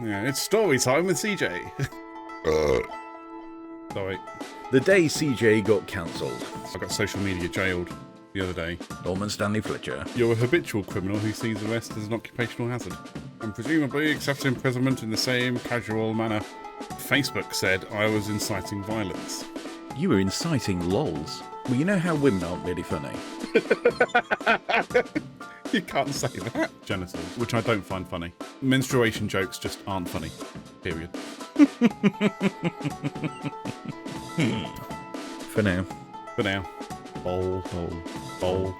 Yeah, it's story time with CJ. Sorry. The day CJ got cancelled. I got social media jailed the other day. Norman Stanley Fletcher. You're a habitual criminal who sees arrest as an occupational hazard and presumably accepts imprisonment in the same casual manner. Facebook said I was inciting violence. You were inciting lols. Well, you know how women aren't really funny. You can't say that. Genitals, which I don't find funny. Menstruation jokes just aren't funny. Period. For now. For now. Bowl.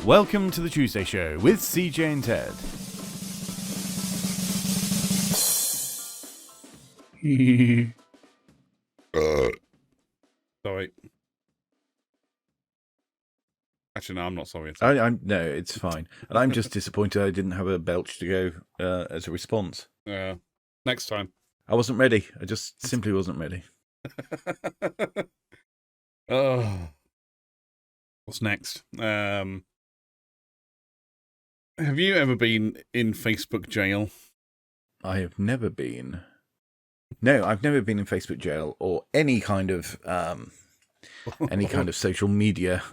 Welcome to the Tuesday Show with CJ and Ted. Sorry. Actually, no, I'm not sorry. No, it's fine. And I'm just disappointed I didn't have a belch to go as a response. Next time. I wasn't ready. I just simply wasn't ready. Oh. What's next? Have you ever been in Facebook jail? I have never been. No, I've never been in Facebook jail or any kind of social media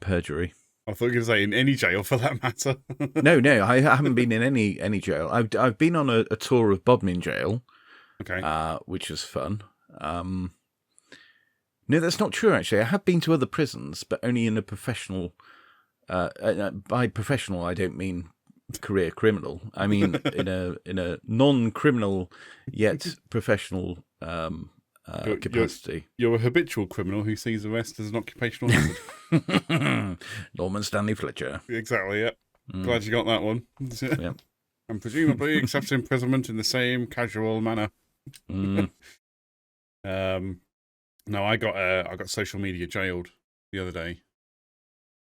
perjury. I thought you were going to say in any jail for that matter. No, I haven't been in any jail. I've been on a tour of Bodmin jail, Okay. which was fun. No, that's not true. Actually, I have been to other prisons, but only in a professional. By professional, I don't mean career criminal. I mean in a non-criminal yet professional capacity. You're a habitual criminal who sees arrest as an occupational hazard. Norman Stanley Fletcher. Exactly, yeah. Glad you got that one. Yeah. And presumably accepts imprisonment in the same casual manner. No, I got social media jailed the other day.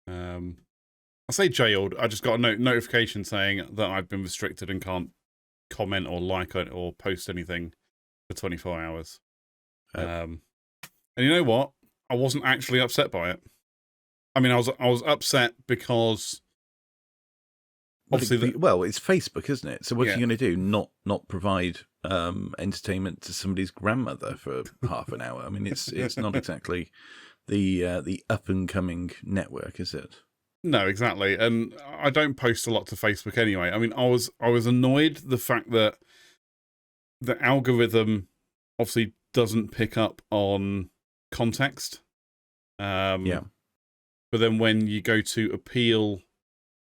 I say jailed. I just got a notification saying that I've been restricted and can't comment or like it or post anything for 24 hours. And you know what? I wasn't actually upset by it. I mean, I was upset because obviously, it's Facebook, isn't it? So what are you going to do? Not provide entertainment to somebody's grandmother for half an hour? I mean, it's not exactly the up and coming network, is it? No, exactly. And I don't post a lot to Facebook anyway. I mean, I was annoyed the fact that the algorithm obviously doesn't pick up on context. Yeah. But then when you go to appeal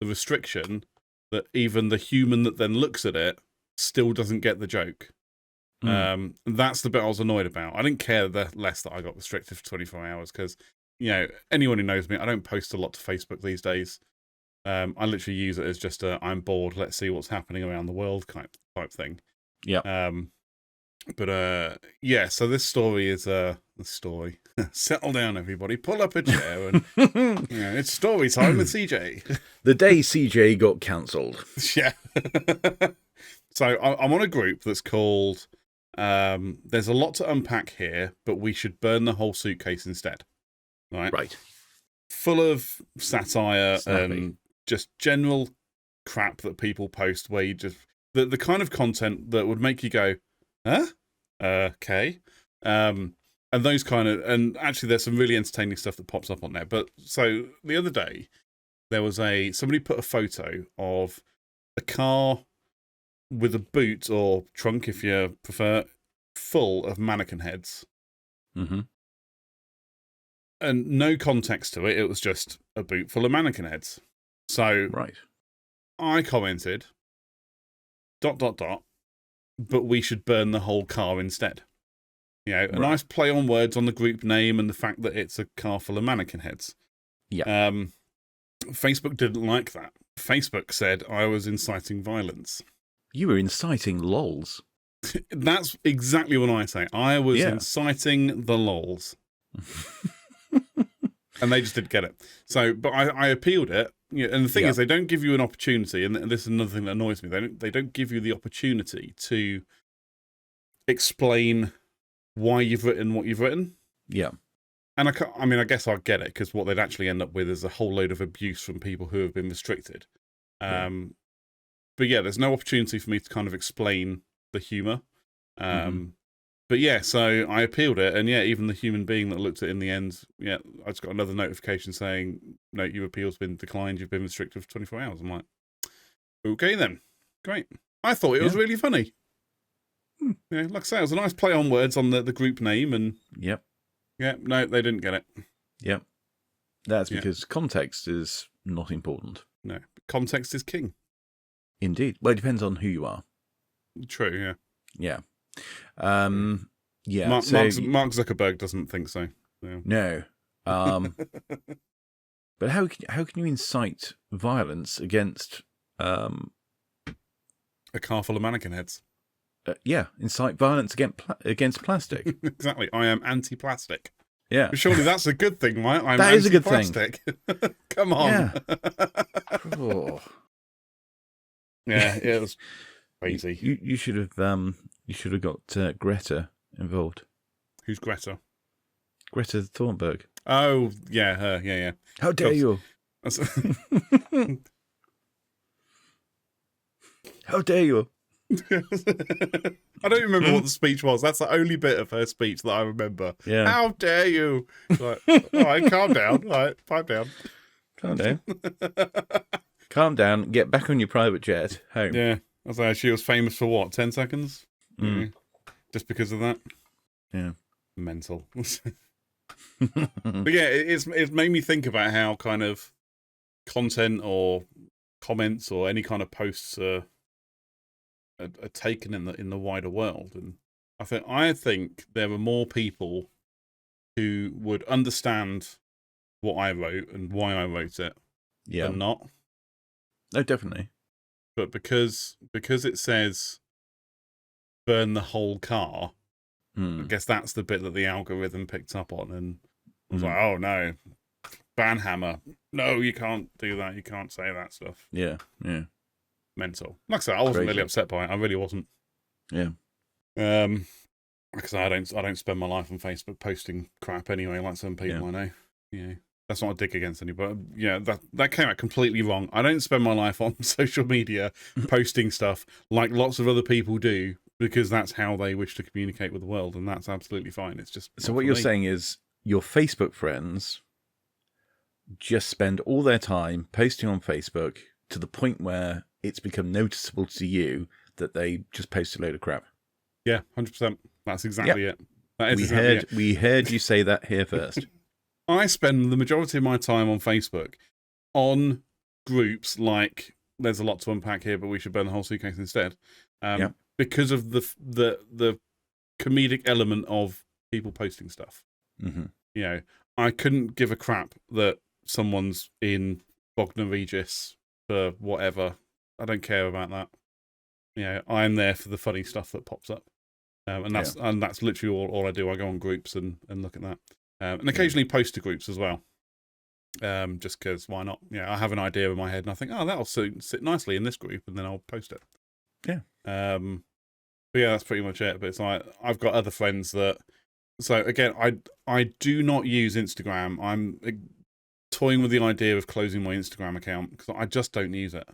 the restriction, that even the human that then looks at it still doesn't get the joke. That's the bit I was annoyed about. I didn't care less that I got restricted for 24 hours because, you know, anyone who knows me, I don't post a lot to Facebook these days. I literally use it as just I'm bored, let's see what's happening around the world type thing. Yeah. So this story is the story. Settle down, everybody. Pull up a chair and it's story time with CJ. The day CJ got cancelled. Yeah. So I'm on a group that's called There's a lot to unpack here, but we should burn the whole suitcase instead. Right. Full of satire and just general crap that people post where you just the kind of content that would make you go, huh? Okay. And those kind of, and actually there's some really entertaining stuff that pops up on there. But so the other day there was somebody put a photo of a car with a boot or trunk, if you prefer, full of mannequin heads. Mm-hmm. And no context to it. It was just a boot full of mannequin heads. So I commented, ... but we should burn the whole car instead. You know, a nice play on words on the group name and the fact that it's a car full of mannequin heads. Yeah. Facebook didn't like that. Facebook said I was inciting violence. You were inciting lols. That's exactly what I say. I was inciting the lols. And they just didn't get it. So, but I appealed it. Yeah, and the thing is, they don't give you an opportunity, and this is another thing that annoys me. They don't give you the opportunity to explain why you've written what you've written. Yeah. And I guess I get it, because what they'd actually end up with is a whole load of abuse from people who have been restricted. But yeah, there's no opportunity for me to kind of explain the humour. But yeah, so I appealed it, and yeah, even the human being that looked at it in the end, yeah, I just got another notification saying, no, your appeal's been declined, you've been restricted for 24 hours. I'm like, okay then, great. I thought it was really funny. Yeah, like I say, it was a nice play on words on the group name, and yeah, no, they didn't get it. Yep. That's because context is not important. No, context is king. Indeed. Well, it depends on who you are. True, yeah. Mark Zuckerberg doesn't think so. No. But how can you incite violence against a car full of mannequin heads? Incite violence against plastic. Exactly. I am anti-plastic. Yeah. But surely that's a good thing, right? That is a good thing. Come on. Yeah. Yeah, it was crazy. You should have got Greta involved. Who's Greta? Greta Thunberg. Oh, yeah, her. Yeah. How dare you? How dare you? I don't remember what the speech was. That's the only bit of her speech that I remember. Yeah. How dare you? Like, all right, calm down. All right, pipe down. Calm down. Calm down. Get back on your private jet home. Yeah. I was like, she was famous for what? 10 seconds? Just because of that? Yeah. Mental. But yeah, it's made me think about how kind of content or comments or any kind of posts are taken in the wider world, and I think there are more people who would understand what I wrote and why I wrote it than not. No, definitely. But because it says burn the whole car, I guess that's the bit that the algorithm picked up on, and was like, oh no, banhammer, no, you can't do that, you can't say that stuff. Yeah. Mental. Like I said, I wasn't really upset by it. I really wasn't. Yeah. Because I don't spend my life on Facebook posting crap anyway, like some people I know. Yeah. That's not a dig against anybody. Yeah, that came out completely wrong. I don't spend my life on social media posting stuff like lots of other people do, because that's how they wish to communicate with the world, and that's absolutely fine. It's just so what you're saying is your Facebook friends just spend all their time posting on Facebook to the point where it's become noticeable to you that they just post a load of crap. Yeah, 100%. That's exactly it. That is we heard you say that here first. I spend the majority of my time on Facebook on groups like there's a lot to unpack here, but we should burn the whole suitcase instead. Because of the comedic element of people posting stuff. You know, I couldn't give a crap that someone's in Bognor Regis for whatever. I don't care about that. You know, I'm there for the funny stuff that pops up. And that's literally all I do. I go on groups and look at that. And occasionally post to groups as well. Just because, why not? Yeah, I have an idea in my head and I think, oh, that'll sit nicely in this group, and then I'll post it. Yeah. But yeah, that's pretty much it. But it's like, I've got other friends that... So again, I do not use Instagram. I'm toying with the idea of closing my Instagram account because I just don't use it.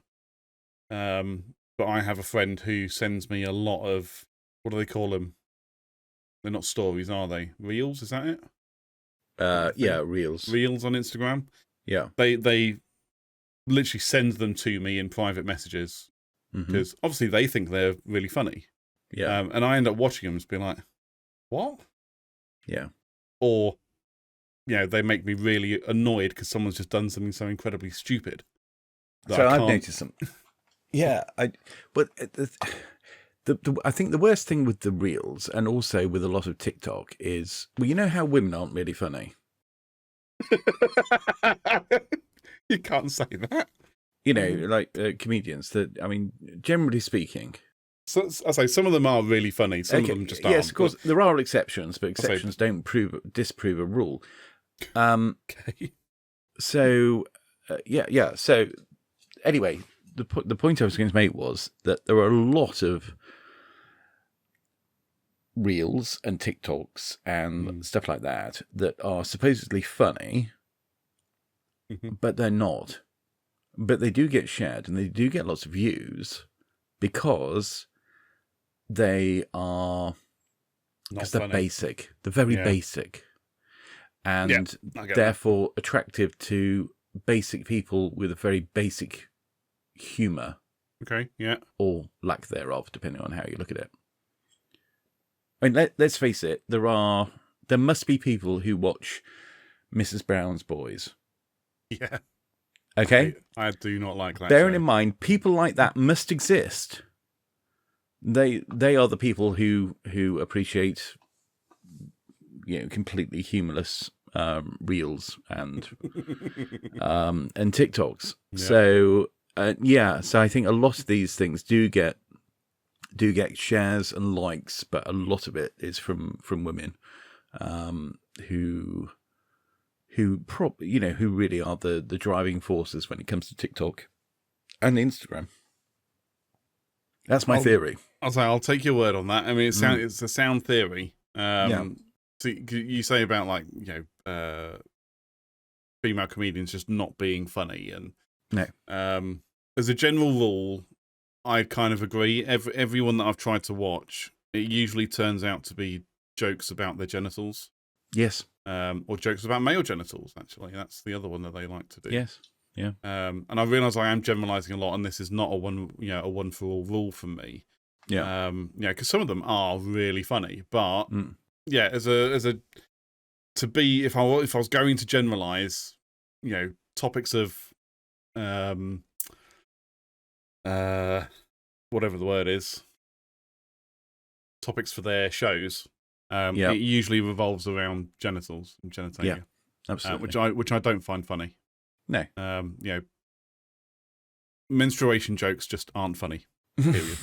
But I have a friend who sends me a lot of... What do they call them? They're not stories, are they? Reels, is that it? Reels. Reels on Instagram. Yeah. They literally send them to me in private messages because obviously they think they're really funny. Yeah. And I end up watching them and just being like, what? Yeah. Or, you know, they make me really annoyed because someone's just done something so incredibly stupid. So I've noticed some. Yeah. But I think the worst thing with the Reels, and also with a lot of TikTok, is, well, you know how women aren't really funny? You can't say that. You know, like comedians, that, I mean, generally speaking. So, I say some of them are really funny. Some of them just aren't. Yes, of course, there are exceptions, but exceptions don't disprove a rule. Okay. So, yeah. So, anyway, the point I was going to make was that there are a lot of Reels and TikToks and stuff like that are supposedly funny, but they're not. But they do get shared and they do get lots of views because they are, because they're basic. They're very basic. And therefore attractive to basic people with a very basic humour. Okay, yeah. Or lack thereof, depending on how you look at it. I mean, let's face it, there must be people who watch Mrs. Brown's Boys. Yeah. Okay? I do not like that. Bearing in mind, people like that must exist. They are the people who appreciate, completely humorless reels and TikToks. Yeah. So so I think a lot of these things do get shares and likes, but a lot of it is from women who really are the driving forces when it comes to TikTok and Instagram. That's my theory. I'll take your word on that. I mean, it's a sound theory. So you say about female comedians just not being funny, and no. As a general rule, I kind of agree. Everyone that I've tried to watch, it usually turns out to be jokes about their genitals. Yes. Or jokes about male genitals. Actually, that's the other one that they like to do. Yes. Yeah. And I realise I am generalising a lot, and this is not a one for all rule from me. Yeah. Because some of them are really funny, but as a to be if I was going to generalise, topics of whatever the word is, topics for their shows. It usually revolves around genitals and genitalia. Yeah, absolutely. Which I don't find funny. No. Menstruation jokes just aren't funny. Period.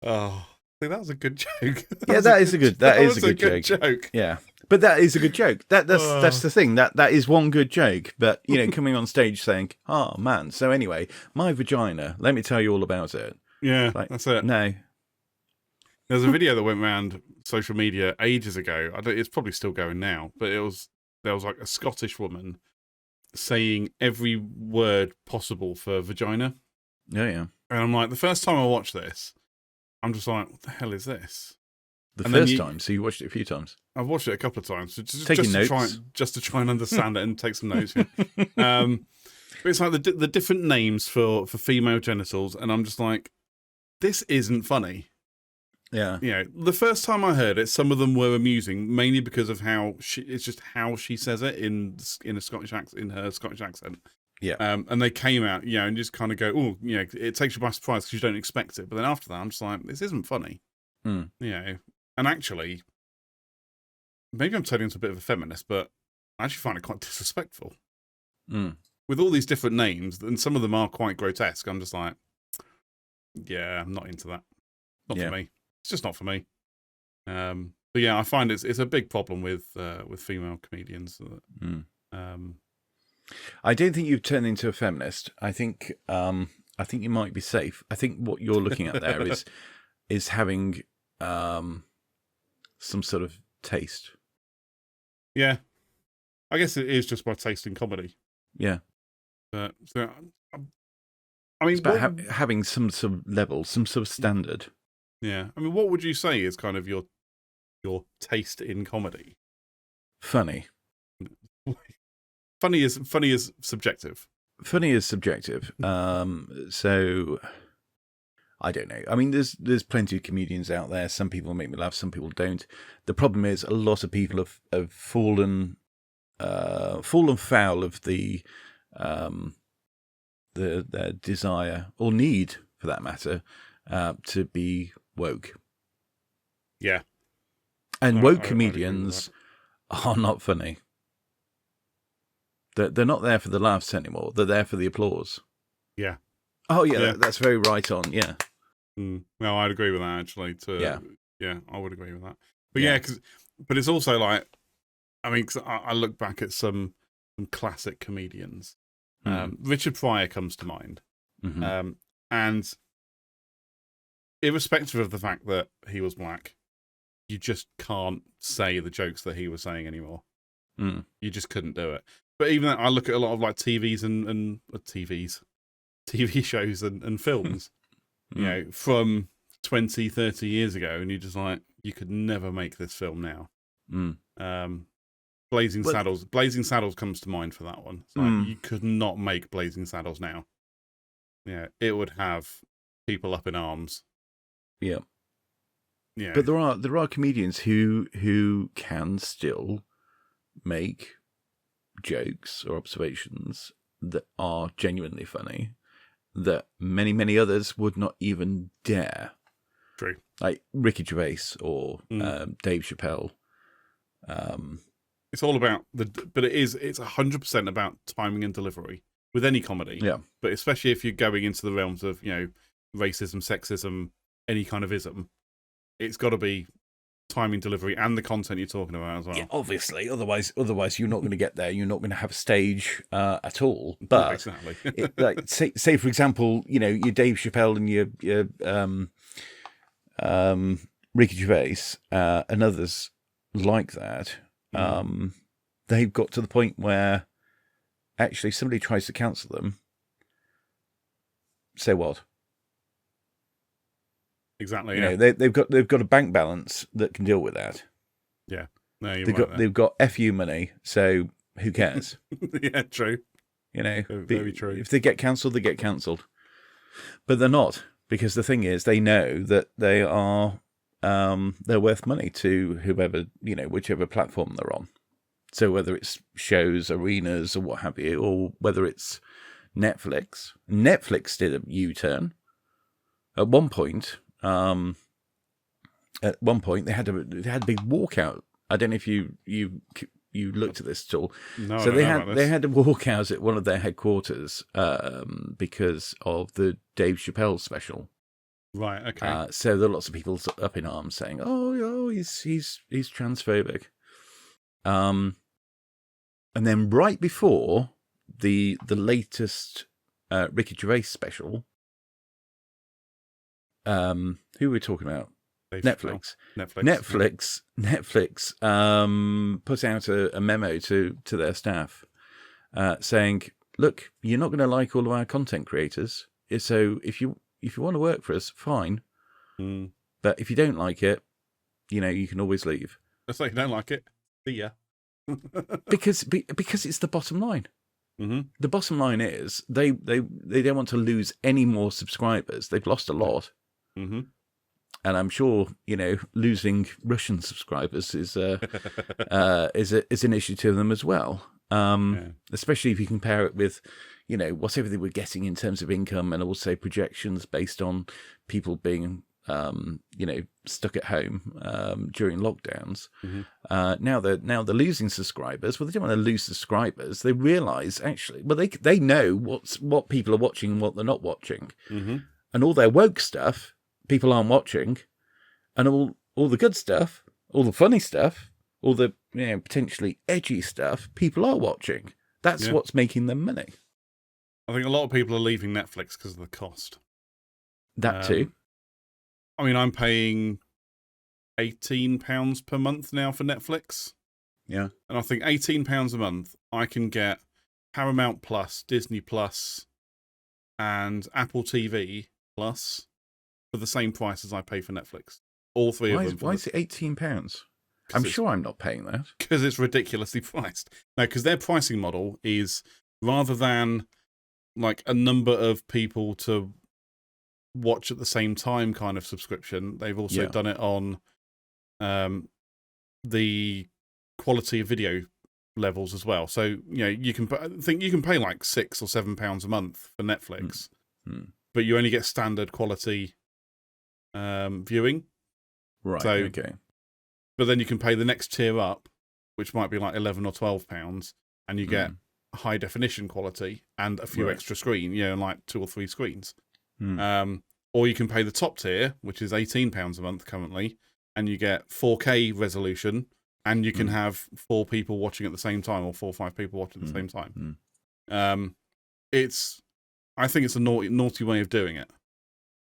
Oh, I think that was a good joke. That is a good joke. Yeah. But that is a good joke. That's the thing. That is one good joke. But coming on stage saying, "Oh man, so anyway, my vagina. Let me tell you all about it." Yeah, that's it. No, there's a video that went around social media ages ago. It's probably still going now, but there was like a Scottish woman saying every word possible for vagina. Yeah. And I'm like, the first time I watched this, I'm just like, what the hell is this? The first time, so you watched it a few times. I've watched it a couple of times, just to try and understand it and take some notes. Yeah. But it's like the different names for female genitals, and I'm just like, this isn't funny. Yeah. The first time I heard it, some of them were amusing, mainly because of how she says it in a Scottish accent, in her Scottish accent. Yeah. And they came out, and just kind of go, oh, it takes you by surprise because you don't expect it. But then after that, I'm just like, this isn't funny. And actually, maybe I'm turning into a bit of a feminist, but I actually find it quite disrespectful. With all these different names, and some of them are quite grotesque, I'm just like, yeah, I'm not into that. Not for me. It's just not for me. But yeah, I find it's a big problem with female comedians. I don't think you've turned into a feminist. I think you might be safe. I think what you're looking at there is having some sort of taste. Yeah, I guess it is just my taste in comedy. Yeah, but so, I mean, it's about having some sort of level, some sort of standard. Yeah, I mean, what would you say is kind of your taste in comedy? Funny. Funny is subjective. Funny is subjective. So I don't know. I mean, there's plenty of comedians out there. Some people make me laugh, some people don't. The problem is a lot of people have fallen foul of their desire or need, for that matter, to be woke. Yeah. And woke comedians are not funny. They're not there for the laughs anymore. They're there for the applause. Yeah. Oh, yeah. That's very right on. Yeah. No, I'd agree with that, actually. Yeah, I would agree with that. But but it's also like, I mean, 'cause I look back at some classic comedians. Richard Pryor comes to mind. And irrespective of the fact that he was black, you just can't say the jokes that he was saying anymore. You just couldn't do it. But even that, I look at a lot of like TVs and TVs. TV shows and films, you know, from 20, 30 years ago, and you're just like, you could never make this film now. Blazing Saddles comes to mind for that one. It's like, you could not make Blazing Saddles now. Yeah, it would have people up in arms. Yeah. Yeah. But there are comedians who can still make jokes or observations that are genuinely funny that many others would not even dare. True. Like Ricky Gervais or Dave Chappelle. It's all about it's 100% about timing and delivery with any comedy. Yeah. But especially if you're going into the realms of, you know, racism, sexism, any kind of ism, it's got to be timing, delivery, and the content you're talking about as well. Yeah, obviously. Otherwise, you're not going to get there. You're not going to have a stage at all. But exactly. like, say for example, you know, your Dave Chappelle and your Ricky Gervais and others like that. They've got to the point where actually somebody tries to cancel them. Say what? Exactly. You Yeah. know, they've got a bank balance that can deal with that. Yeah. No, they've got FU money, so who cares? Yeah, true. You know, very true. If they get cancelled, they get cancelled. But they're not, because the thing is, they know that they are they're worth money to whoever, you know, whichever platform they're on. So whether it's shows, arenas, or what have you, or whether it's Netflix. Netflix did a U-turn. At one point, they had a big walkout. I don't know if you looked at this at all. No, so they had a walkout at one of their headquarters because of the Dave Chappelle special. Right. Okay. So there are lots of people up in arms saying, "Oh, he's transphobic." And then right before the latest Ricky Gervais special, who were we talking about? Netflix. Netflix put out a memo to their staff saying, "Look, you're not going to like all of our content creators. So if you want to work for us, fine. But if you don't like it, you know, you can always leave." That's like, you don't like it. See ya. because it's the bottom line. The bottom line is they don't want to lose any more subscribers. They've lost a lot. And I'm sure, you know, losing Russian subscribers is an issue to them as well. Especially if you compare it with, you know, whatever they were getting in terms of income, and also projections based on people being, you know, stuck at home during lockdowns. Now they're losing subscribers. Well, they don't want to lose subscribers. They realise actually, well, they know what people are watching and what they're not watching, and all their woke stuff people aren't watching, and all the good stuff, all the funny stuff, all the, you know, potentially edgy stuff people are watching. That's what's making them money. I think a lot of people are leaving Netflix because of the cost. That too. I mean, I'm paying £18 per month now for Netflix. Yeah. And I think £18 a month, I can get Paramount Plus, Disney Plus, and Apple TV Plus for the same price as I pay for Netflix. All three of them. Why is it £18? I'm sure I'm not paying that. Because it's ridiculously priced. No, because their pricing model is, rather than like a number of people to watch at the same time kind of subscription, they've also done it on the quality of video levels as well. So, you know, you can pay like £6 or £7 a month for Netflix, but you only get standard quality viewing. Right. So, okay. But then you can pay the next tier up, which might be like £11 or £12, and you get high definition quality and a few extra screen, you know, like 2 or 3 screens. Or you can pay the top tier, which is £18 a month currently, and you get 4K resolution, and you can have 4 people watching at the same time, or 4 or 5 people watching at the same time. I think it's a naughty way of doing it.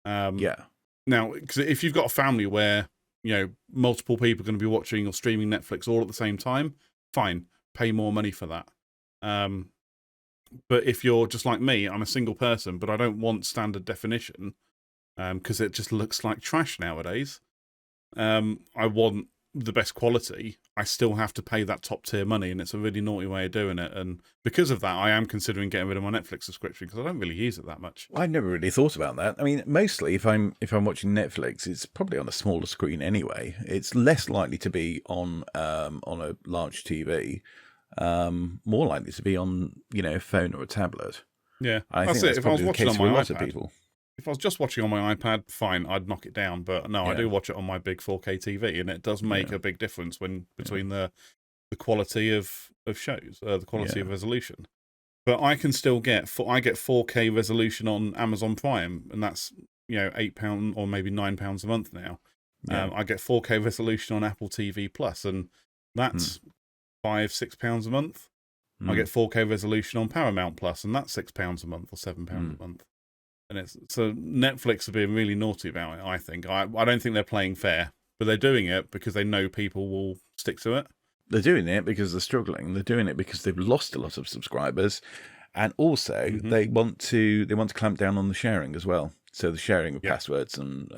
Now, because if you've got a family where, you know, multiple people are going to be watching or streaming Netflix all at the same time, fine, pay more money for that. But if you're just like me, I'm a single person, but I don't want standard definition because it just looks like trash nowadays. I want the best quality. I still have to pay that top tier money, and it's a really naughty way of doing it. And because of that, I am considering getting rid of my Netflix subscription because I don't really use it that much. I never really thought about that. I mean, mostly if I'm watching Netflix, it's probably on a smaller screen anyway. It's less likely to be on a large TV, more likely to be on a phone or a tablet. Yeah, I think that's if I was watching on my a lot iPad, of people. If I was just watching on my iPad, fine, I'd knock it down. But no, I do watch it on my big 4K TV, and it does make a big difference between the quality of shows, the quality of resolution. But I can still get 4K resolution on Amazon Prime, and that's £8 or maybe £9 a month now. I get 4K resolution on Apple TV Plus, and that's £5-6 a month. I get 4K resolution on Paramount Plus, and that's £6 a month or £7 a month. And so Netflix are being really naughty about it, I think. I don't think they're playing fair, but they're doing it because they know people will stick to it. They're doing it because they're struggling. They're doing it because they've lost a lot of subscribers, and also they want to clamp down on the sharing as well. So the sharing of passwords and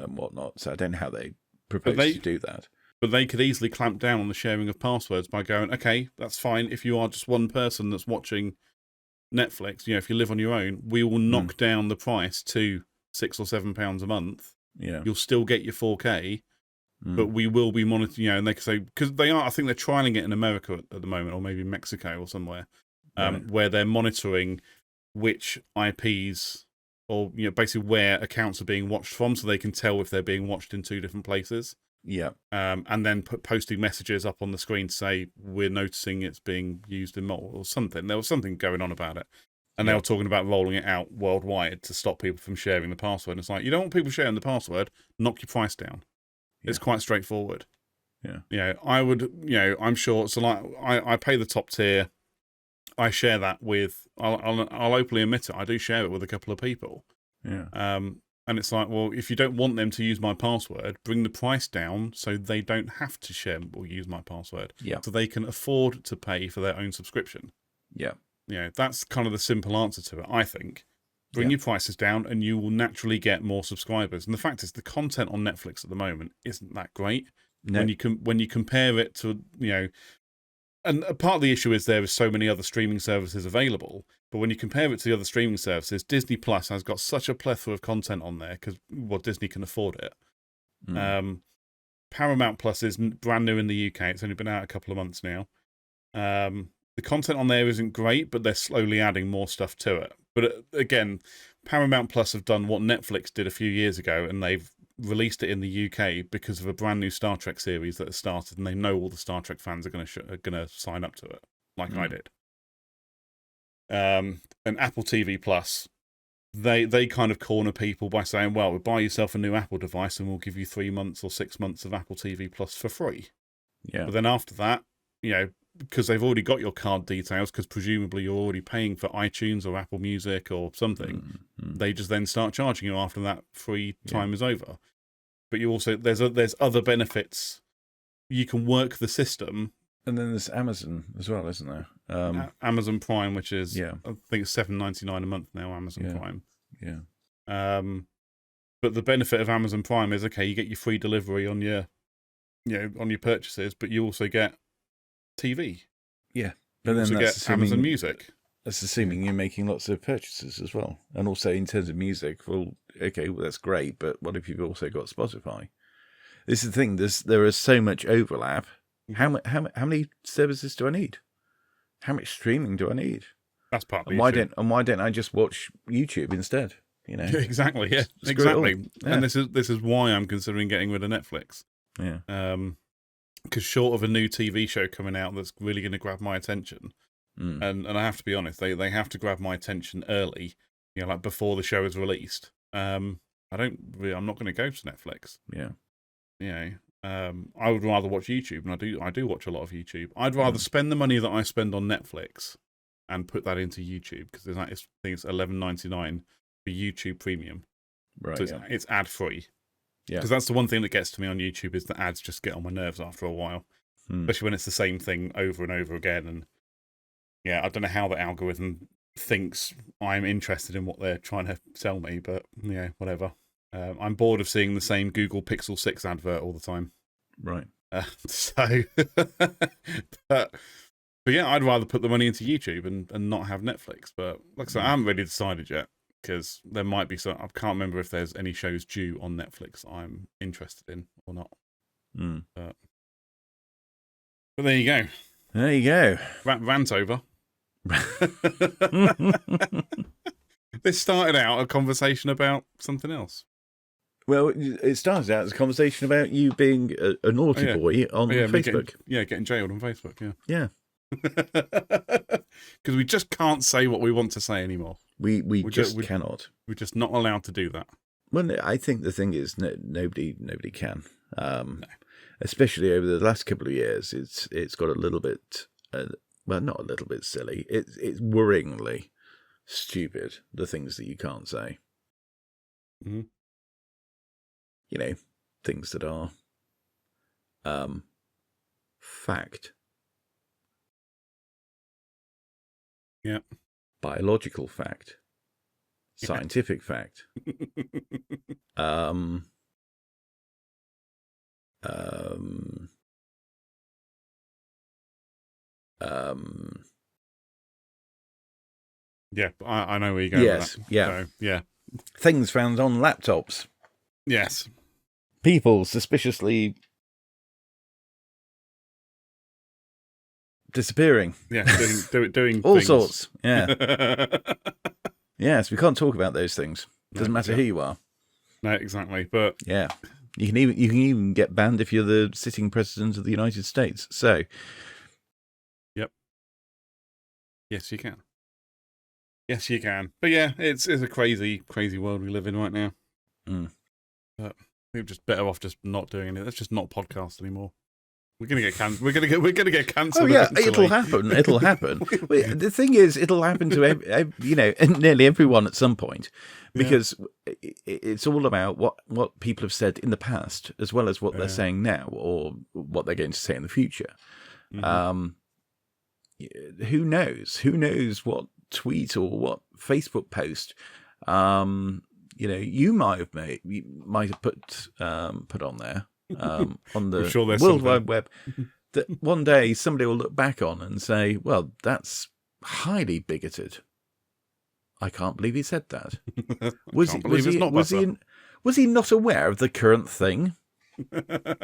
whatnot. So I don't know how they propose to do that. But they could easily clamp down on the sharing of passwords by going, okay, that's fine. If you are just one person that's watching Netflix, if you live on your own, we will knock down the price to £6 or £7 a month. Yeah, you'll still get your 4K, but we will be monitoring. And they can say, because they are, I think they're trialing it in America at the moment, or maybe Mexico or somewhere, where they're monitoring which IPs or basically where accounts are being watched from, so they can tell if they're being watched in two different places. Yeah, and then posting messages up on the screen to say we're noticing it's being used in multiple or something. There was something going on about it, and they were talking about rolling it out worldwide to stop people from sharing the password. And it's like, you don't want people sharing the password, knock your price down. It's quite straightforward. Yeah, I would. I'm sure. So like, I pay the top tier. I share that with. I'll openly admit it. I do share it with a couple of people. Yeah. And it's like, well, if you don't want them to use my password, bring the price down so they don't have to share or use my password. Yeah. So they can afford to pay for their own subscription. Yeah. That's kind of the simple answer to it, I think. Bring your prices down and you will naturally get more subscribers. And the fact is, the content on Netflix at the moment isn't that great. No. When you compare it to, and part of the issue is there is so many other streaming services available. But when you compare it to the other streaming services, Disney Plus has got such a plethora of content on there because Disney can afford it. Paramount Plus is brand new in the UK. It's only been out a couple of months now. The content on there isn't great, but they're slowly adding more stuff to it. But again, Paramount Plus have done what Netflix did a few years ago, and they've released it in the UK because of a brand new Star Trek series that has started, and they know all the Star Trek fans are going to sign up to it, like I did. And Apple TV Plus, they kind of corner people by saying, well, buy yourself a new Apple device and we'll give you 3 months or 6 months of Apple TV Plus for free. Yeah. But then after that, because they've already got your card details, because presumably you're already paying for iTunes or Apple Music or something, they just then start charging you after that free time is over. But you also, there's other benefits. You can work the system. And then there's Amazon as well, isn't there? Amazon Prime, which is, I think it's $7.99 a month now, Amazon Prime. Yeah. But the benefit of Amazon Prime is, okay, you get your free delivery on your, on your purchases, but you also get TV. Yeah. But then you also get Amazon Music. That's assuming you're making lots of purchases as well. And also in terms of music, that's great, but what if you've also got Spotify? This is the thing, there is so much overlap. How many services do I need? How much streaming do I need? That's part of the issue. Why don't I just watch YouTube instead? Exactly. Yeah, exactly. Yeah. And this is why I'm considering getting rid of Netflix. Yeah. Because short of a new TV show coming out that's really going to grab my attention, and I have to be honest, they have to grab my attention early, like before the show is released. I'm not going to go to Netflix. Yeah. I would rather watch YouTube, and I do watch a lot of YouTube. I'd rather spend the money that I spend on Netflix and put that into YouTube, because I think it's $11.99 for YouTube Premium. Right. So it's ad free. Yeah. Because that's the one thing that gets to me on YouTube is the ads just get on my nerves after a while, especially when it's the same thing over and over again. And I don't know how the algorithm thinks I'm interested in what they're trying to sell me, but yeah, whatever. I'm bored of seeing the same Google Pixel 6 advert all the time. Right. So, but yeah, I'd rather put the money into YouTube and not have Netflix. But like I said, I haven't really decided yet, because there might be some. I can't remember if there's any shows due on Netflix I'm interested in or not. But there you go. There you go. Rant over. This started out a conversation about something else. Well, it started out as a conversation about you being a naughty boy on Facebook. Getting jailed on Facebook. Yeah. Because we just can't say what we want to say anymore. We just cannot. We're just not allowed to do that. Well, I think the thing is, nobody can. No. Especially over the last couple of years, it's got a little bit, well, not a little bit silly. It's worryingly stupid, the things that you can't say. Mm-hmm. You know, things that are fact. Yeah. Biological fact. Scientific fact. Yeah, I know where you're going. Yes, with that. yeah. So, yeah. Things found on laptops. Yes. People suspiciously disappearing. Yeah, doing all things. sorts. Yeah. Yes, we can't talk about those things. Doesn't matter who you are. No, exactly. But yeah, you can even get banned if you're the sitting president of the United States. So, yep. Yes, you can. Yes, you can. But yeah, it's a crazy world we live in right now. But we're just better off just not doing it. Let's just not podcast anymore. We're gonna get cancelled. We're gonna get cancelled. Oh yeah, eventually. It'll happen. It'll happen. The thing is, it'll happen to nearly everyone at some point, because it's all about what people have said in the past, as well as what they're saying now, or what they're going to say in the future. Mm-hmm. Who knows? Who knows what tweet or what Facebook post? You might have put on there. On the World Wide Web, that one day somebody will look back on and say, well, that's highly bigoted. I can't believe he said that. Was he not aware of the current thing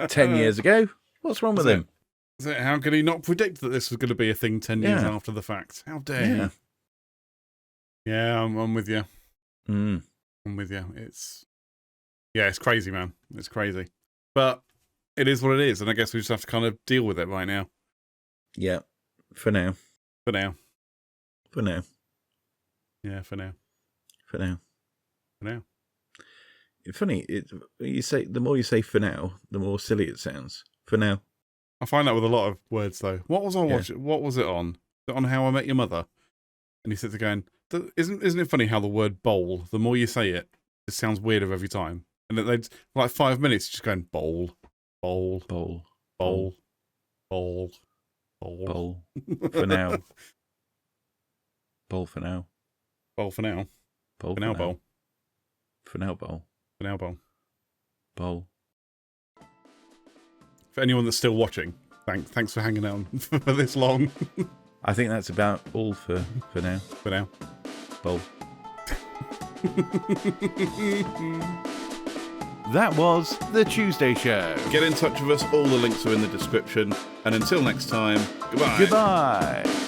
10 years ago? What's wrong with him? How could he not predict that this was going to be a thing 10 years after the fact? How dare he? Yeah, I'm with you. I'm with you. It's crazy, man. It's crazy. But it is what it is, and I guess we just have to kind of deal with it right now. Yeah, for now. For now. For now. Yeah, for now. For now. For now. It's funny, the more you say for now, the more silly it sounds. For now. I find that with a lot of words, though. What was I watching? What was it on? Was it on How I Met Your Mother? And he sits there going, isn't it funny how the word bowl, the more you say it, it sounds weirder every time? And they'd, for like 5 minutes, just going, bowl, bowl, bowl, bowl, bowl, bowl, bowl. For now. Bowl for now. Bowl for now. Bowl for now, bowl. For now, bowl. For now, bowl. Bowl. For anyone that's still watching, thanks for hanging out for this long. I think that's about all for now. For now. Bowl. That was The Tuesday Show. Get in touch with us. All the links are in the description. And until next time, goodbye. Goodbye.